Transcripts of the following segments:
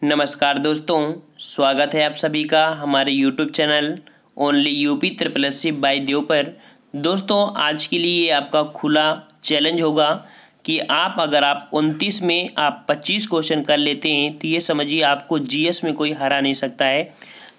नमस्कार दोस्तों, स्वागत है आप सभी का हमारे YouTube channel only UP triple S C by Dev पर। दोस्तों, आज के लिए आपका खुला चैलेंज होगा कि अगर आप 29 में आप 25 क्वेश्चन कर लेते हैं तो ये समझिए आपको जीएस में कोई हरा नहीं सकता है।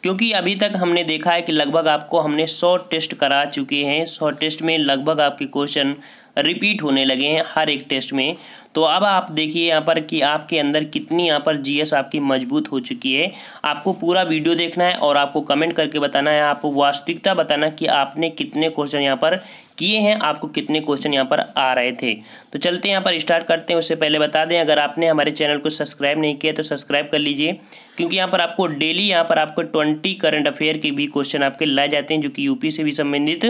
क्योंकि अभी तक हमने देखा है कि लगभग आपको हमने 100 टेस्ट करा चुके हैं। 100 टेस्ट में लगभग आपके क्वेश्चन रिपीट होने लगे हैं हर एक टेस्ट में। तो अब आप देखिए यहाँ पर कि आपके अंदर कितनी यहाँ पर जीएस आपकी मजबूत हो चुकी है। आपको पूरा वीडियो देखना है और आपको कमेंट करके बताना है, आपको वास्तविकता बताना कि आपने कितने क्वेश्चन यहाँ पर किए हैं, आपको कितने क्वेश्चन यहाँ पर आ रहे थे। तो चलते हैं यहाँ पर स्टार्ट करते हैं। उससे पहले बता दें, अगर आपने हमारे चैनल को सब्सक्राइब नहीं किया तो सब्सक्राइब कर लीजिए, क्योंकि यहाँ पर आपको डेली यहाँ पर आपको 20 करंट अफेयर के भी क्वेश्चन आपके लाए जाते हैं जो कि यूपी से भी संबंधित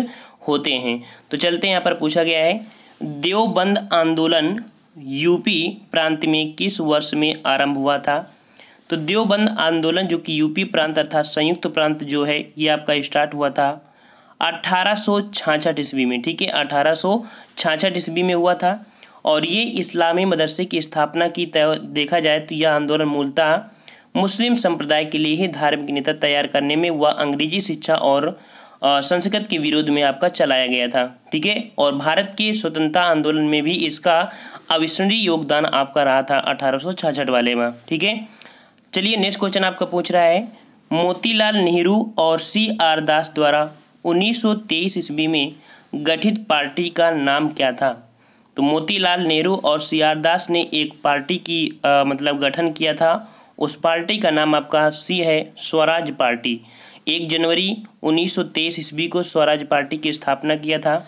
होते हैं। तो चलते हैं, यहाँ पर पूछा गया है देवबंद आंदोलन यूपी प्रांत में किस वर्ष में आरंभ हुआ था। तो देवबंद आंदोलन जो कि यूपी प्रांत अर्थात संयुक्त प्रांत जो है ये आपका स्टार्ट हुआ था 1866 ईस्वी में। ठीक है, 1866 ईस्वी में हुआ था। और ये इस्लामी मदरसे की स्थापना की देखा जाए तो यह आंदोलन मूलतः मुस्लिम संप्रदाय के लिए ही धार्मिक नेता तैयार करने में व अंग्रेजी शिक्षा और संस्कृत के विरोध में आपका चलाया गया था। ठीक है, और भारत के स्वतंत्रता आंदोलन में भी इसका अविस्मरणीय योगदान आपका रहा था 1866 वाले में। ठीक है, चलिए नेक्स्ट क्वेश्चन आपका पूछ रहा है मोतीलाल नेहरू और CR दास द्वारा 1923 ईस्वी में गठित पार्टी का नाम क्या था। तो मोतीलाल नेहरू और CR दास ने एक पार्टी की गठन किया था। उस पार्टी का नाम आपका सी है स्वराज पार्टी। 1 जनवरी 1923 ईस्वी को स्वराज पार्टी की स्थापना किया था,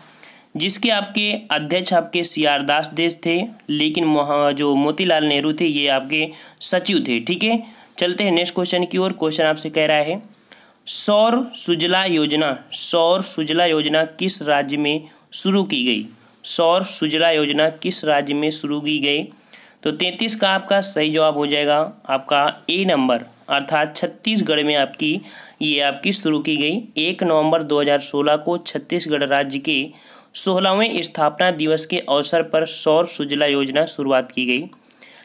जिसके आपके अध्यक्ष आपके CR दास थे, लेकिन जो मोतीलाल नेहरू थे ये आपके सचिव थे। ठीक है, चलते हैं नेक्स्ट क्वेश्चन की ओर। क्वेश्चन आपसे कह रहा है सौर सुजला योजना किस राज्य में शुरू की गई। सौर सुजला योजना किस राज्य में शुरू की गई। तो 33 का आपका सही जवाब हो जाएगा आपका ए नंबर, अर्थात छत्तीसगढ़ में आपकी शुरू की गई। 1 नवंबर 2016 को छत्तीसगढ़ राज्य के 16वें स्थापना दिवस के अवसर पर सौर सुजला योजना शुरुआत की गई।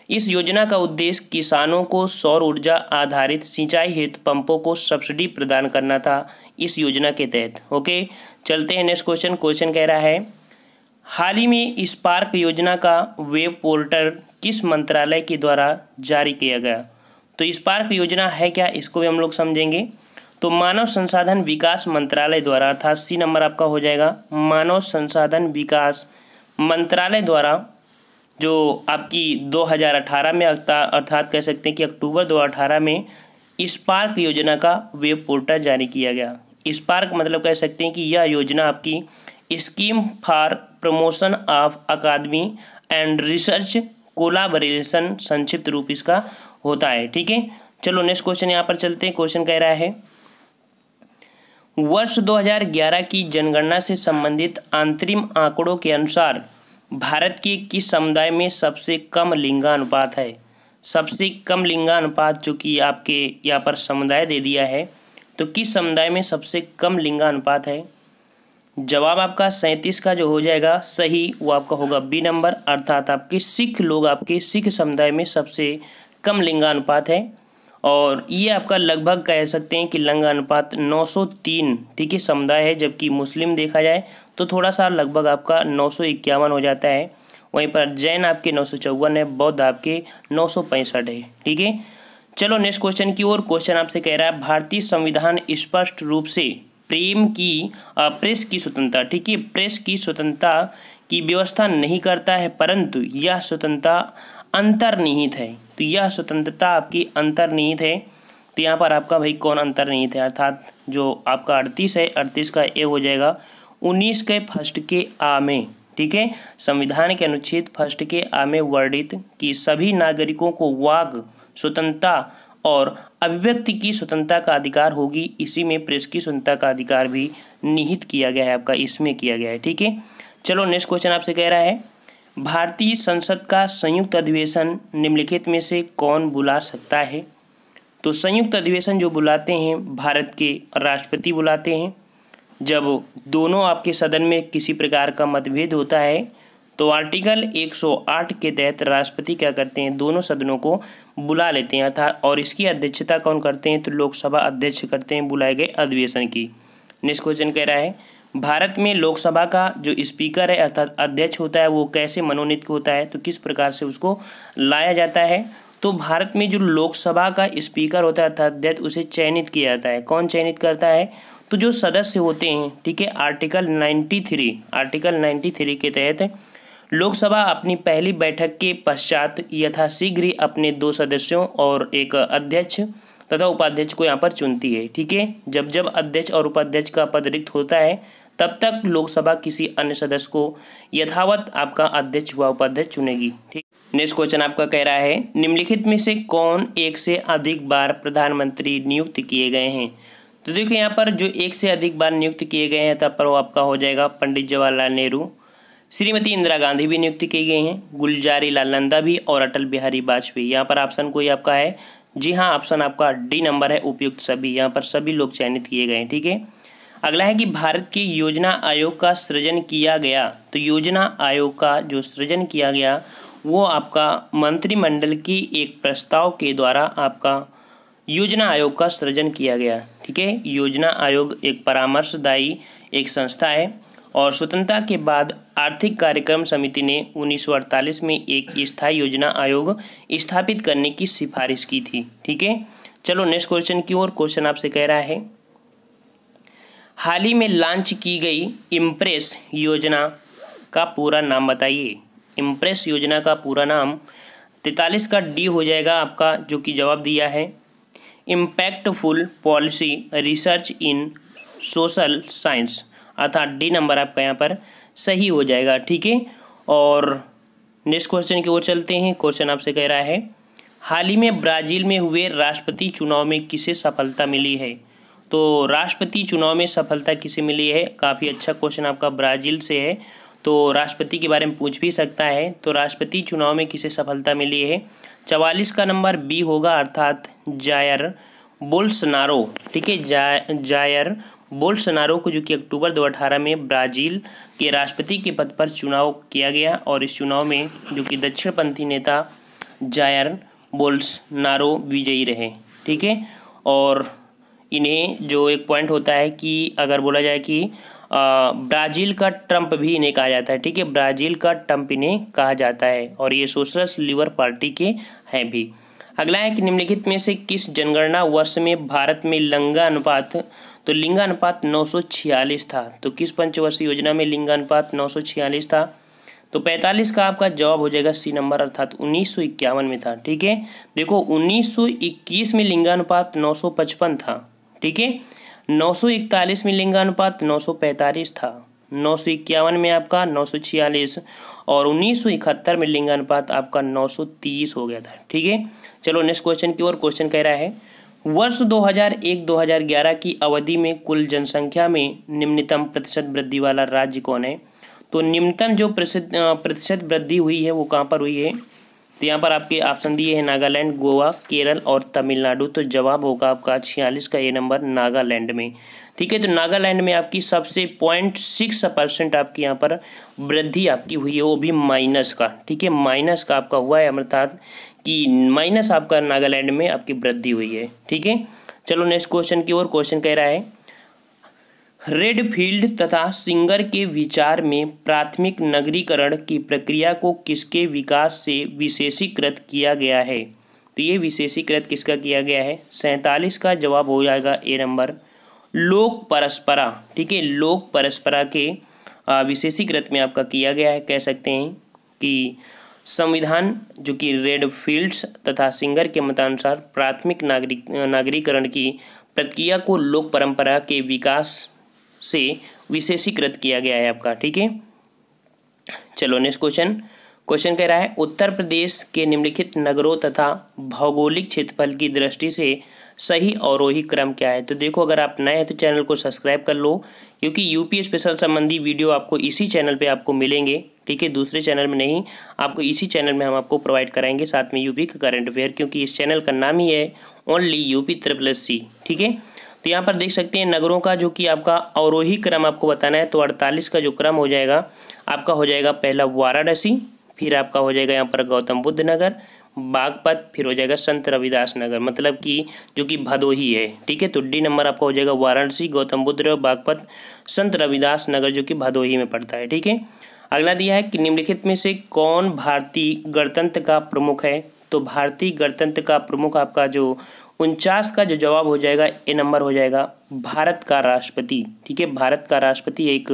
इस योजना का उद्देश्य किसानों को सौर ऊर्जा आधारित सिंचाई हेतु पंपों को सब्सिडी प्रदान करना था इस योजना के तहत। ओके, चलते हैं नेक्स्ट क्वेश्चन। क्वेश्चन कह रहा है हाल ही में स्पार्क योजना का वेब पोर्टल किस मंत्रालय के द्वारा जारी किया गया। तो स्पार्क योजना है क्या, इसको भी हम लोग समझेंगे। तो मानव संसाधन विकास मंत्रालय द्वारा, अर्थात सी नंबर आपका हो जाएगा मानव संसाधन विकास मंत्रालय द्वारा, जो आपकी 2018 में अर्थात कह सकते हैं कि अक्टूबर 2018 में स्पार्क योजना का वेब पोर्टल जारी किया गया। स्पार्क मतलब कह सकते हैं कि यह योजना आपकी scheme for promotion of academy and research collaboration संक्षिप्त रूप इसका होता है। ठीक है, चलो नेक्स्ट क्वेश्चन यहाँ पर चलते हैं। क्वेश्चन कह रहा है वर्ष 2011 की जनगणना से संबंधित अंतरिम आंकड़ों के अनुसार भारत के किस समुदाय में सबसे कम लिंगानुपात है। सबसे कम लिंगानुपात जो कि आपके यहाँ पर समुदाय दे दिया है, तो किस समुदाय में सबसे कम लिंगानुपात है। जवाब आपका 37 का जो हो जाएगा सही वो आपका होगा बी नंबर, अर्थात आपके सिख समुदाय में सबसे कम लिंगानुपात है। और ये आपका लगभग कह सकते हैं कि लिंगानुपात 903 ठीक है समुदाय है, जबकि मुस्लिम देखा जाए तो थोड़ा सा लगभग आपका 951 हो जाता है। वहीं पर जैन आपके 954 है, बौद्ध आपके 965 है। ठीक है, चलो नेक्स्ट क्वेश्चन की ओर। क्वेश्चन आपसे कह रहा है भारतीय संविधान स्पष्ट रूप से प्रेस की स्वतंत्रता, ठीक है, प्रेस की स्वतंत्रता की व्यवस्था नहीं करता है, परंतु यह स्वतंत्रता अंतर्निहित है। तो यह स्वतंत्रता आपकी अंतर्निहित है। तो यहाँ पर आपका भाई कौन अंतर्निहित है, अर्थात जो आपका 38 है, 38 का ए हो जाएगा 19 के फर्स्ट के आ में। ठीक है, संविधान के अनुच्छेद फर्स्ट के आ में वर्णित कि सभी नागरिकों को वाक स्वतंत्रता और अभिव्यक्ति की स्वतंत्रता का अधिकार होगी। इसी में प्रेस की स्वतंत्रता का अधिकार भी निहित किया गया है, आपका इसमें किया गया है। ठीक है, चलो नेक्स्ट क्वेश्चन आपसे कह रहा है भारतीय संसद का संयुक्त अधिवेशन निम्नलिखित में से कौन बुला सकता है। तो संयुक्त अधिवेशन जो बुलाते हैं भारत के राष्ट्रपति बुलाते हैं। जब दोनों आपके सदन में किसी प्रकार का मतभेद होता है तो आर्टिकल 108 के तहत राष्ट्रपति क्या करते हैं, दोनों सदनों को बुला लेते हैं अर्थात, और इसकी अध्यक्षता कौन करते हैं, तो लोकसभा अध्यक्ष करते हैं बुलाए गए अधिवेशन की। नेक्स्ट क्वेश्चन कह रहा है भारत में लोकसभा का जो स्पीकर है अर्थात अध्यक्ष होता है वो कैसे मनोनीत होता है, तो किस प्रकार से उसको लाया जाता है। तो भारत में जो लोकसभा का स्पीकर होता है अर्थात अध्यक्ष, उसे चयनित किया जाता है। कौन चयनित करता है, तो जो सदस्य होते हैं, ठीक है, आर्टिकल 93 के तहत लोकसभा अपनी पहली बैठक के पश्चात यथाशीघ्र ही अपने 2 सदस्यों और एक अध्यक्ष तथा उपाध्यक्ष को यहाँ पर चुनती है। ठीक है, जब जब अध्यक्ष और उपाध्यक्ष का पद रिक्त होता है तब तक लोकसभा किसी अन्य सदस्य को यथावत आपका अध्यक्ष व उपाध्यक्ष चुनेगी। ठीक, नेक्स्ट क्वेश्चन आपका कह रहा है निम्नलिखित में से कौन एक से अधिक बार प्रधानमंत्री नियुक्त किए गए हैं। तो देखिए यहाँ पर जो एक से अधिक बार नियुक्त किए गए हैं तब पर वो आपका हो जाएगा पंडित जवाहरलाल नेहरू, श्रीमती इंदिरा गांधी भी नियुक्त की गई हैं, गुलजारी लाल नंदा भी, और अटल बिहारी वाजपेयी। यहाँ पर ऑप्शन कोई आपका है, जी हाँ, ऑप्शन आपका डी नंबर है, उपयुक्त सभी। यहाँ पर सभी लोग चयनित किए गए हैं। ठीक है, अगला है कि भारत के योजना आयोग का सृजन किया गया। तो योजना आयोग का जो सृजन किया गया वो आपका मंत्रिमंडल की एक प्रस्ताव के द्वारा आपका योजना आयोग का सृजन किया गया। ठीक है, योजना आयोग एक परामर्शदायी एक संस्था है और स्वतंत्रता के बाद आर्थिक कार्यक्रम समिति ने 1948 में एक स्थायी योजना आयोग स्थापित करने की सिफारिश की थी। ठीक है, चलो नेक्स्ट क्वेश्चन की ओर। क्वेश्चन आपसे कह रहा है हाल ही में लॉन्च की गई इम्प्रेस योजना का पूरा नाम बताइए। इम्प्रेस योजना का पूरा नाम 43 का डी हो जाएगा आपका, जो कि जवाब दिया है इम्पैक्टफुल पॉलिसी रिसर्च इन सोशल साइंस, अर्थात डी नंबर आपका यहाँ पर सही हो जाएगा। ठीक है, और नेक्स्ट क्वेश्चन की ओर चलते हैं। क्वेश्चन आपसे कह रहा है हाल ही में ब्राज़ील में हुए राष्ट्रपति चुनाव में किसे सफलता मिली है। तो राष्ट्रपति चुनाव में सफलता किसे मिली है, काफ़ी अच्छा क्वेश्चन आपका ब्राज़ील से है, तो राष्ट्रपति के बारे में पूछ भी सकता है। तो राष्ट्रपति चुनाव में किसे सफलता मिली है, 44 का नंबर बी होगा, अर्थात जायर बोल्सोनारो। ठीक है, जायर बोल्सोनारो को, जो कि अक्टूबर 2018 में ब्राज़ील के राष्ट्रपति के पद पर चुनाव किया गया, और इस चुनाव में जो कि दक्षिणपंथी नेता जायर बोल्सोनारो विजयी रहे। ठीक है, और इन्हें जो एक पॉइंट होता है कि अगर बोला जाए कि ब्राज़ील का ट्रंप भी इन्हें कहा जाता है। ठीक है, ब्राज़ील का ट्रंप इन्हें कहा जाता है, और ये सोशलिस्ट लिबर पार्टी के हैं भी। अगला है कि निम्नलिखित में से किस जनगणना वर्ष में भारत में लिंगानुपात, तो लिंगानुपात 946 था। तो किस पंचवर्षीय योजना में लिंगानुपात 946 था, तो 45 का आपका जवाब हो जाएगा सी नंबर, अर्थात 1951 में था। ठीक है, देखो 1921 में लिंगानुपात 955 था। ठीक है, 941 में लिंगानुपात 945 था, 951 में आपका 946, और 1971 में लिंगानुपात आपका 930 हो गया था। ठीक है, चलो नेक्स्ट क्वेश्चन की ओर। क्वेश्चन कह रहा है वर्ष 2001-2011 की अवधि में कुल जनसंख्या में निम्नतम प्रतिशत वृद्धि वाला राज्य कौन है। तो निम्नतम जो प्रतिशत वृद्धि हुई है वो कहाँ पर हुई है, तो यहाँ पर आपके ऑप्शन दिए हैं नागालैंड, गोवा, केरल और तमिलनाडु। तो जवाब होगा आपका 46 का ए नंबर, नागालैंड में। ठीक है, तो नागालैंड में आपकी सबसे 0.6% आपकी यहाँ पर वृद्धि आपकी हुई है, वो भी माइनस का। ठीक है, माइनस का आपका हुआ है, अर्थात कि माइनस आपका नागालैंड में आपकी वृद्धि हुई है। ठीक है, चलो नेक्स्ट क्वेश्चन की ओर। क्वेश्चन कह रहा है रेडफील्ड तथा सिंगर के विचार में प्राथमिक नगरीकरण की प्रक्रिया को किसके विकास से विशेषीकृत किया गया है। तो ये विशेषीकृत किसका किया गया है, 47 का जवाब हो जाएगा ए नंबर, लोक परस्परा। ठीक है, लोक परस्परा के विशेषीकृत में आपका किया गया है। कह सकते हैं कि संविधान जो कि रेडफील्ड्स तथा सिंगर के मतानुसार प्राथमिक नागरीकरण की प्रक्रिया को लोक परंपरा के विकास से विशेषीकृत किया गया है आपका। ठीक है, चलो नेक्स्ट क्वेश्चन। क्वेश्चन कह रहा है उत्तर प्रदेश के निम्नलिखित नगरों तथा भौगोलिक क्षेत्रफल की दृष्टि से सही अवरोही क्रम क्या है। तो देखो, अगर आप नए हैं तो चैनल को सब्सक्राइब कर लो, क्योंकि यूपी स्पेशल संबंधी वीडियो आपको इसी चैनल पे आपको मिलेंगे। ठीक है, दूसरे चैनल में नहीं, आपको इसी चैनल में हम आपको प्रोवाइड कराएंगे, साथ में यूपी का करंट अफेयर, क्योंकि इस चैनल का नाम ही है ओनली यूपी SSC। ठीक है, तो यहाँ पर देख सकते हैं नगरों का जो कि आपका अवरोही क्रम आपको बताना है। तो 48 का जो क्रम हो जाएगा आपका हो जाएगा, पहला वाराणसी, फिर आपका हो जाएगा यहाँ पर गौतम बुद्ध नगर, बागपत, फिर हो जाएगा संत रविदास नगर, मतलब कि जो कि भदोही है। ठीक है, तो डी नंबर आपका हो जाएगा वाराणसी, गौतम बुद्ध नगर, बागपत, संत रविदास नगर जो कि भदोही में पड़ता है। ठीक है, अगला दिया है कि निम्नलिखित में से कौन भारतीय गणतंत्र का प्रमुख है। तो भारतीय गणतंत्र का प्रमुख आपका जो 49 का जो जवाब हो जाएगा ए नंबर हो जाएगा भारत का राष्ट्रपति। ठीक है, भारत का राष्ट्रपति एक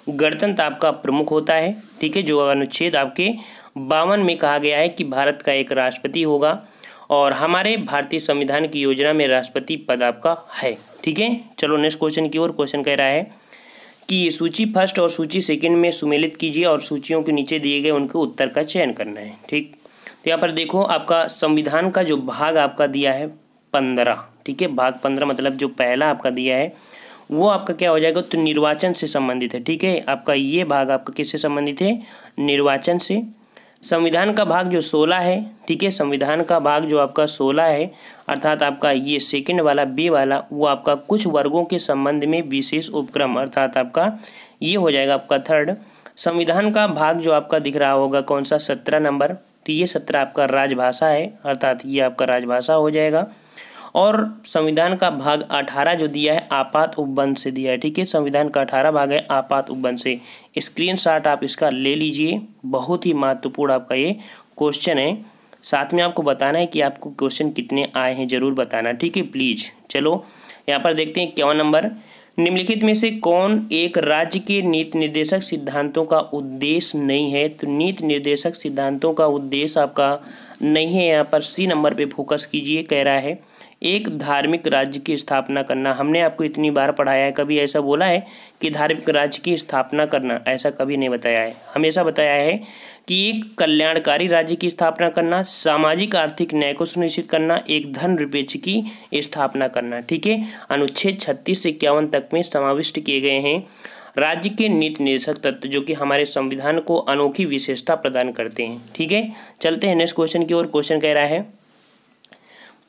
गणतंत्र आपका प्रमुख होता है। ठीक है, जो अनुच्छेद आपके 52 में कहा गया है कि भारत का एक राष्ट्रपति होगा और हमारे भारतीय संविधान की योजना में राष्ट्रपति पद आपका है। ठीक है, चलो नेक्स्ट क्वेश्चन की ओर। क्वेश्चन कह रहा है कि सूची फर्स्ट और सूची सेकंड में सुमेलित कीजिए और सूचियों के नीचे दिए गए उनके उत्तर का चयन करना है। ठीक, तो यहाँ पर देखो आपका संविधान का जो भाग आपका दिया है 15। ठीक है, भाग 15 मतलब जो पहला आपका दिया है वो आपका क्या हो जाएगा, तो निर्वाचन से संबंधित है। ठीक है, आपका ये भाग आपका किससे संबंधित है, निर्वाचन से। संविधान का भाग जो 16 है। ठीक है, संविधान का भाग जो आपका 16 है, अर्थात आपका ये सेकंड वाला बी वाला वो आपका कुछ वर्गों के संबंध में विशेष उपक्रम, अर्थात आपका ये हो जाएगा आपका थर्ड। संविधान का भाग जो आपका दिख रहा होगा कौन सा, 17 नंबर, तो ये 17 आपका राजभाषा है, अर्थात ये आपका राजभाषा हो जाएगा। और संविधान का भाग 18 जो दिया है आपात उपबंध से दिया है। ठीक है, संविधान का 18 भाग है आपात उपबंध से। स्क्रीनशॉट आप इसका ले लीजिए, बहुत ही महत्वपूर्ण आपका ये क्वेश्चन है। साथ में आपको बताना है कि आपको क्वेश्चन कितने आए हैं, जरूर बताना। ठीक है, प्लीज। चलो यहाँ पर देखते हैं 51 नंबर, निम्नलिखित में से कौन एक राज्य के नीति निर्देशक सिद्धांतों का उद्देश्य नहीं है। तो नीति निर्देशक सिद्धांतों का उद्देश्य आपका नहीं है, यहाँ पर सी नंबर पे फोकस कीजिए। कह रहा है एक धार्मिक राज्य की स्थापना करना। हमने आपको इतनी बार पढ़ाया है, कभी ऐसा बोला है कि धार्मिक राज्य की स्थापना करना, ऐसा कभी नहीं बताया है। हमेशा बताया है कि एक कल्याणकारी राज्य की स्थापना करना, सामाजिक आर्थिक न्याय को सुनिश्चित करना, एक धर्मनिरपेक्ष की स्थापना करना। ठीक है, अनुच्छेद 36 से 51 तक में समाविष्ट किए गए हैं राज्य के नीति निर्देशक तत्व जो कि हमारे संविधान को अनोखी विशेषता प्रदान करते हैं। ठीक है, चलते हैं नेक्स्ट क्वेश्चन की ओर। क्वेश्चन कह रहा है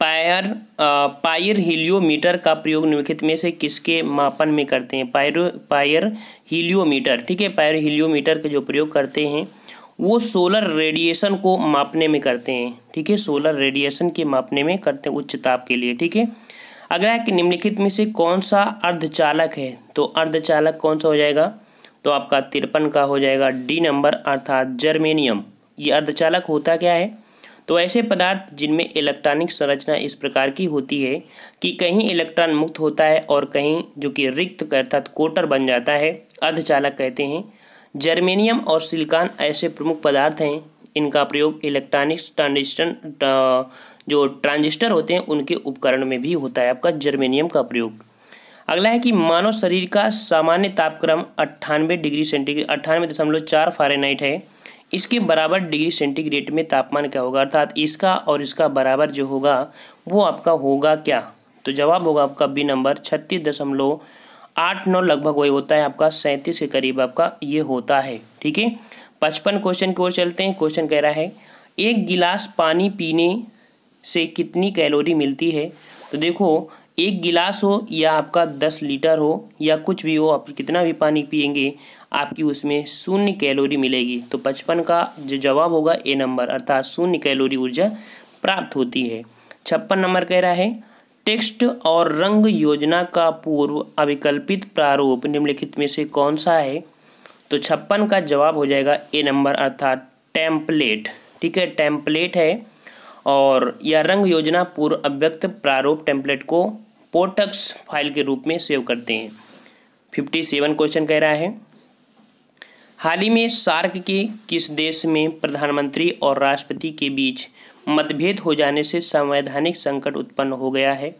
पायर हीलियोमीटर का प्रयोग निम्नलिखित में से किसके मापन में करते हैं। पायर हीलियोमीटर, ठीक है, पायर हीलियोमीटर का जो प्रयोग करते हैं वो सोलर रेडिएशन को मापने में करते हैं। ठीक है, सोलर रेडिएशन के मापने में करते हैं उच्च ताप के लिए। ठीक है, अगला है कि निम्नलिखित में से कौन सा अर्धचालक है। तो अर्धचालक कौन सा हो जाएगा, तो आपका 53 का हो जाएगा डी नंबर, अर्थात जर्मेनियम। ये अर्धचालक होता क्या है, तो ऐसे पदार्थ जिनमें इलेक्ट्रॉनिक संरचना इस प्रकार की होती है कि कहीं इलेक्ट्रॉन मुक्त होता है और कहीं जो कि रिक्त अर्थात कोटर बन जाता है, अर्धचालक कहते हैं। जर्मेनियम और सिलिकॉन ऐसे प्रमुख पदार्थ हैं, इनका प्रयोग इलेक्ट्रॉनिक ट्रांजिस्टर होते हैं उनके उपकरण में भी होता है आपका जर्मेनियम का प्रयोग। अगला है कि मानव शरीर का सामान्य तापक्रम 98 डिग्री सेंटीग्रेड 98.4 फ़ारेनहाइट है। इसके बराबर डिग्री सेंटीग्रेड में तापमान क्या होगा, अर्थात इसका और इसका बराबर जो होगा वो आपका होगा क्या। तो जवाब होगा आपका बी नंबर 36.89 लगभग वही होता है आपका 37 के करीब आपका ये होता है। ठीक है, 55 क्वेश्चन की ओर चलते हैं। क्वेश्चन कह रहा है एक गिलास पानी पीने से कितनी कैलोरी मिलती है। तो देखो एक गिलास हो या आपका 10 लीटर हो या कुछ भी हो, आप कितना भी पानी पिएंगे आपकी उसमें 0 कैलोरी मिलेगी। तो 55 का जो जवाब होगा ए नंबर, अर्थात 0 कैलोरी ऊर्जा प्राप्त होती है। 56 नंबर कह रहा है टेक्स्ट और रंग योजना का पूर्व अविकल्पित प्रारूप निम्नलिखित में से कौन सा है। तो 56 का जवाब हो जाएगा ए नंबर, अर्थात टेम्पलेट। ठीक है, टेम्पलेट है और यह रंग योजना पूर्व अव्यक्त प्रारूप टेम्पलेट को पोर्टक्स फाइल के रूप में सेव करते हैं। 57 क्वेश्चन कह रहा है हाल ही में सार्क के किस देश में प्रधानमंत्री और राष्ट्रपति के बीच मतभेद हो जाने से संवैधानिक संकट उत्पन्न हो गया है।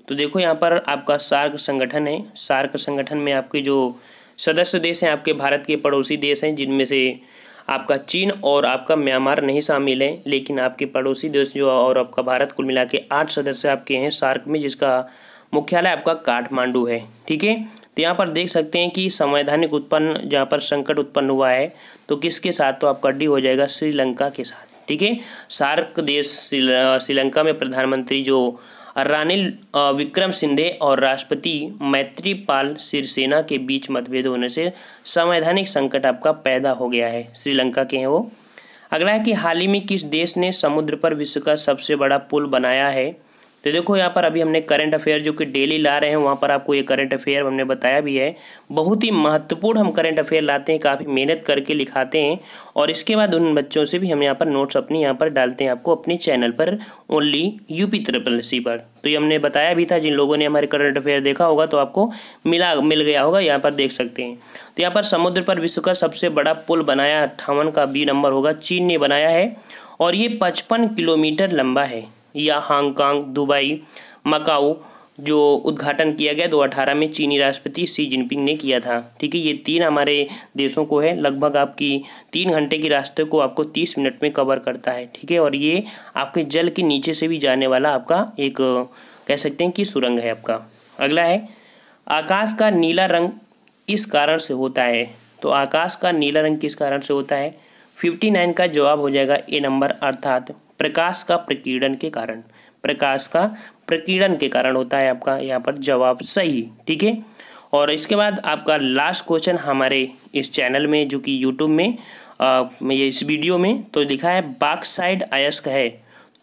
तो देखो यहाँ पर आपका सार्क संगठन है। सार्क संगठन में आपके जो सदस्य देश हैं आपके भारत के पड़ोसी देश हैं, जिनमें से आपका चीन और आपका म्यांमार नहीं शामिल है, लेकिन आपके पड़ोसी देश जो और आपका भारत कुल मिला के 8 सदस्य आपके हैं सार्क में, जिसका मुख्यालय आपका काठमांडू है। ठीक है, तो यहाँ पर देख सकते हैं कि संवैधानिक उत्पन्न जहाँ पर संकट उत्पन्न हुआ है तो किसके साथ, तो आपका डी हो जाएगा श्रीलंका के साथ। ठीक है, सार्क देश श्रीलंका में प्रधानमंत्री जो रानिल विक्रमसिंघे और राष्ट्रपति मैत्रीपाल सिरिसेना के बीच मतभेद होने से संवैधानिक संकट आपका पैदा हो गया है। श्रीलंका के हैं वो। अगला है कि हाल ही में किस देश ने समुद्र पर विश्व का सबसे बड़ा पुल बनाया है। तो देखो यहाँ पर अभी हमने करंट अफेयर जो कि डेली ला रहे हैं, वहाँ पर आपको ये करंट अफेयर हमने बताया भी है। बहुत ही महत्वपूर्ण हम करंट अफेयर लाते हैं, काफ़ी मेहनत करके लिखाते हैं और इसके बाद उन बच्चों से भी हम यहाँ पर नोट्स अपनी यहाँ पर डालते हैं आपको अपने चैनल पर, ओनली यूपी SSS पर। तो ये हमने बताया भी था, जिन लोगों ने हमारे करंट अफेयर देखा होगा तो आपको मिल गया होगा, यहाँ पर देख सकते हैं। तो यहाँ पर समुद्र पर विश्व का सबसे बड़ा पुल बनाया, 58 का बी नंबर होगा, चीन ने बनाया है और ये 55 किलोमीटर लंबा है। या हांगकांग, दुबई, मकाऊ जो उद्घाटन किया गया 2018 में चीनी राष्ट्रपति शी जिनपिंग ने किया था। ठीक है, ये 3 हमारे देशों को है, लगभग आपकी 3 घंटे के रास्ते को आपको 30 मिनट में कवर करता है। ठीक है, और ये आपके जल के नीचे से भी जाने वाला आपका एक कह सकते हैं कि सुरंग है आपका। अगला है, आकाश का नीला रंग इस कारण से होता है। तो आकाश का नीला रंग किस कारण से होता है? 59 का जवाब हो जाएगा ए नंबर, अर्थात प्रकाश का प्रकीर्णन के कारण। प्रकाश का प्रकीर्णन के कारण होता है आपका यहाँ पर जवाब सही। ठीक है, और इसके बाद आपका लास्ट क्वेश्चन हमारे इस चैनल में जो कि यूट्यूब में ये इस वीडियो में तो लिखा है बॉक्साइट अयस्क है।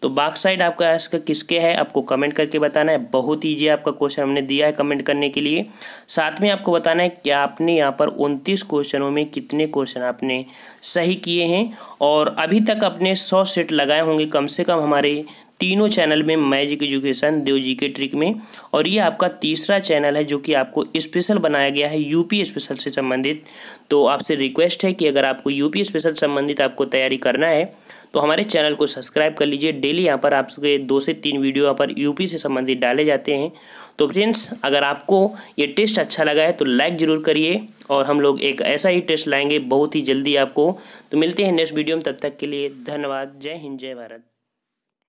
तो बॉक्साइट आपका अयस्क किसके है आपको कमेंट करके बताना है। बहुत ईजी आपका क्वेश्चन हमने दिया है कमेंट करने के लिए। साथ में आपको बताना है कि आपने यहाँ पर 29 क्वेश्चनों में कितने क्वेश्चन आपने सही किए हैं और अभी तक अपने 100 सेट लगाए होंगे कम से कम हमारे तीनों चैनल में, मैजिक एजुकेशन, देव जीके ट्रिक में। और ये आपका तीसरा चैनल है जो कि आपको स्पेशल बनाया गया है यूपी स्पेशल से संबंधित। तो आपसे रिक्वेस्ट है कि अगर आपको यूपी स्पेशल संबंधित आपको तैयारी करना है तो हमारे चैनल को सब्सक्राइब कर लीजिए। डेली यहाँ पर आपके 2 से 3 वीडियो यहाँ पर यूपी से संबंधित डाले जाते हैं। तो फ्रेंड्स, अगर आपको ये टेस्ट अच्छा लगा है तो लाइक ज़रूर करिए और हम लोग एक ऐसा ही टेस्ट लाएंगे बहुत ही जल्दी आपको। तो मिलते हैं नेक्स्ट वीडियो में, तब तक के लिए धन्यवाद। जय हिंद, जय भारत।